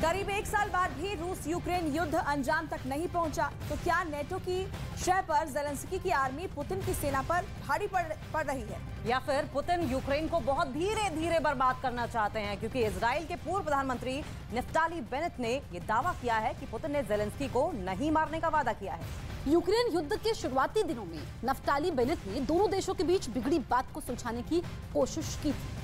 करीब एक साल बाद भी रूस यूक्रेन युद्ध अंजाम तक नहीं पहुंचा, तो क्या नेटो की शह पर ज़ेलेंस्की की आर्मी पुतिन की सेना पर भारी पड़ रही है, या फिर पुतिन यूक्रेन को बहुत धीरे धीरे बर्बाद करना चाहते हैं? क्योंकि इजराइल के पूर्व प्रधानमंत्री नफ्ताली बेनेट ने यह दावा किया है कि पुतिन ने ज़ेलेंस्की को नहीं मारने का वादा किया है। यूक्रेन युद्ध के शुरुआती दिनों में नफ्ताली बेनेट ने दोनों देशों के बीच बिगड़ी बात को सुलझाने की कोशिश की थी।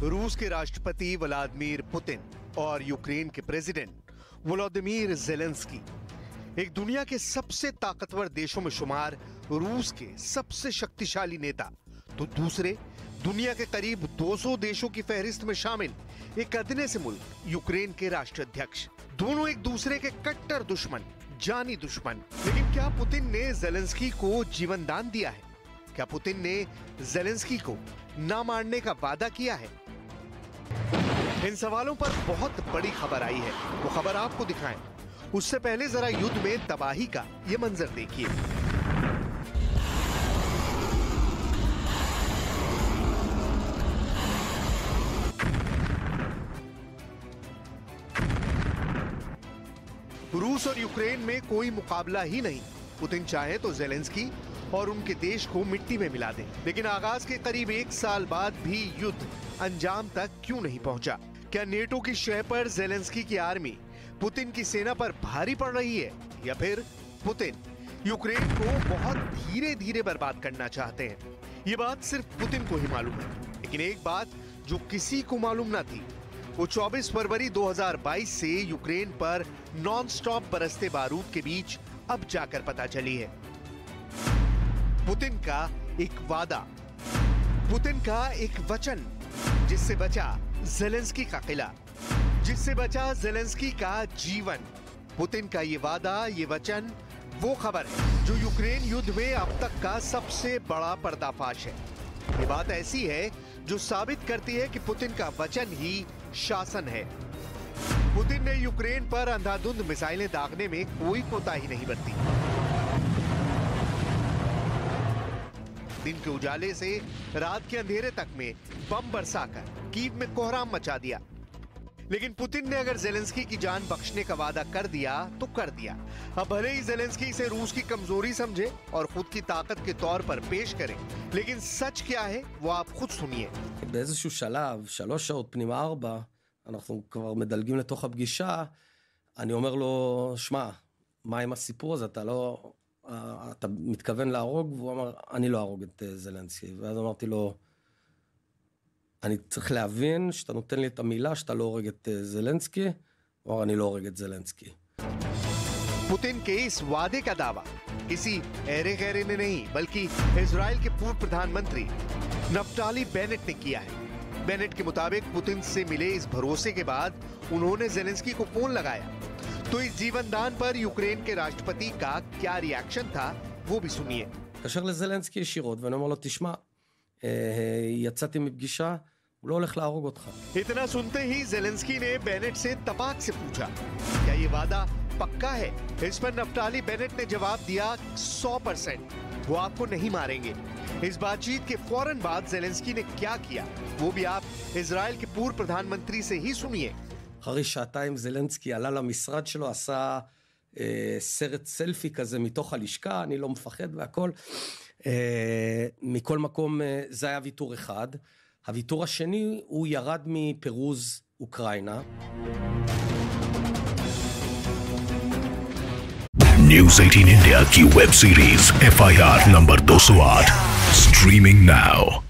रूस के राष्ट्रपति व्लादिमीर पुतिन और यूक्रेन के प्रेसिडेंट वोलोदिमीर ज़ेलेंस्की एक दुनिया के सबसे ताकतवर देशों में शुमार रूस के सबसे शक्तिशाली नेता, तो दूसरे दुनिया के करीब 200 देशों की फहरिस्त में शामिल एक अदने से मुल्क यूक्रेन के राष्ट्राध्यक्ष, दोनों एक दूसरे के कट्टर दुश्मन, जानी दुश्मन। लेकिन क्या पुतिन ने ज़ेलेंस्की को जीवन दान दिया है? क्या पुतिन ने ज़ेलेंस्की को ना मारने का वादा किया है? इन सवालों पर बहुत बड़ी खबर आई है, वो खबर आपको दिखाएं। उससे पहले जरा युद्ध में तबाही का ये मंजर देखिए। रूस और यूक्रेन में कोई मुकाबला ही नहीं। पुतिन चाहे तो ज़ेलेंस्की और उनके देश को मिट्टी में मिला दे, लेकिन आगाज के करीब एक साल बाद भी युद्ध अंजाम तक क्यों नहीं पहुंचा? क्या नेटो की शह पर ज़ेलेंस्की की आर्मी पुतिन की सेना पर भारी पड़ रही है, या फिर पुतिन यूक्रेन को बहुत धीरे धीरे बर्बाद करना चाहते हैं? ये बात सिर्फ पुतिन को ही मालूम है, लेकिन एक बात जो किसी को मालूम न थी, वो 24 फरवरी 2022 से यूक्रेन पर नॉन स्टॉप बरसते बारूद के बीच अब जाकर पता चली है। पुतिन का एक वादा, पुतिन का एक वचन, जिससे बचा ज़ेलेंस्की का किला, जिससे बचा ज़ेलेंस्की का जीवन। पुतिन का ये वादा, ये वचन, वो खबर है जो यूक्रेन युद्ध में अब तक का सबसे बड़ा पर्दाफाश है। ये बात ऐसी है जो साबित करती है कि पुतिन का वचन ही शासन है। पुतिन ने यूक्रेन पर अंधाधुंध मिसाइलें दागने में कोई कोताही नहीं बरती। दिन के उजाले से रात के अंधेरे तक में बम बरसाकर कीव में कोहराम मचा दिया। लेकिन पुतिन ने अगर ज़ेलेंस्की की जान बख्शने का वादा कर दिया तो कर दिया। अब भले ही ज़ेलेंस्की इसे रूस की कमजोरी समझे और खुद की ताकत के तौर पर पेश करे, लेकिन सच क्या है वो आप खुद सुनिए। באיזשהו שלב, 3 שעות פנימה 4, אנחנו כבר מדלגים לתוך הפגישה, אני אומר לו, שמע, מה עם הסיפור הזה? אתה מתכוון להרוג? והוא אמר, אני לא ארוג את זלנסקי. ואז אמרתי לו, אני צריך להבין שאתה נותן לי את המילה שאתה לא הורג את זלנסקי. הוא אמר, אני לא הורג את זלנסקי. पुतिन के इस वादे का दावा किसी ऐरे गैरे ने नहीं, बल्कि इजराइल के पूर्व प्रधानमंत्री नफ्ताली बेनेट ने किया है। बेनेट के मुताबिक पुतिन से मिले इस भरोसे के बाद उन्होंने ज़ेलेंस्की को फोन लगाया। तो इस जीवनदान पर यूक्रेन के राष्ट्रपति का क्या रिएक्शन था, वो भी सुनिए। התקשר לזלנסקי ישירות ואני אומר לו, תשמע, יצאתי מפגישה, הוא לא הולך להרוג אותך. इतना सुनते ही ज़ेलेंस्की ने बेनेट से तपाक से पूछा, क्या ये वादा पक्का है? इस पर नफ्ताली बेनेट ने जवाब दिया 100%, वो आपको नहीं मारेंगे। इस बातचीत के फौरन बाद ज़ेलेंस्की ने क्या किया, वो भी आप इजराइल के पूर्व प्रधानमंत्री से ही सुनिए। אחרי שעתיים זלנסקי עלה למשרד שלו, עשה סרט סלפי כזה מתוך הלשכה, אני לא מפחד והכל. מכל מקום זה היה ויתור אחד. הוויתור השני הוא ירד מפירוז אוקראינה. न्यूज़ 18 इंडिया की web series FIR number 208 streaming now.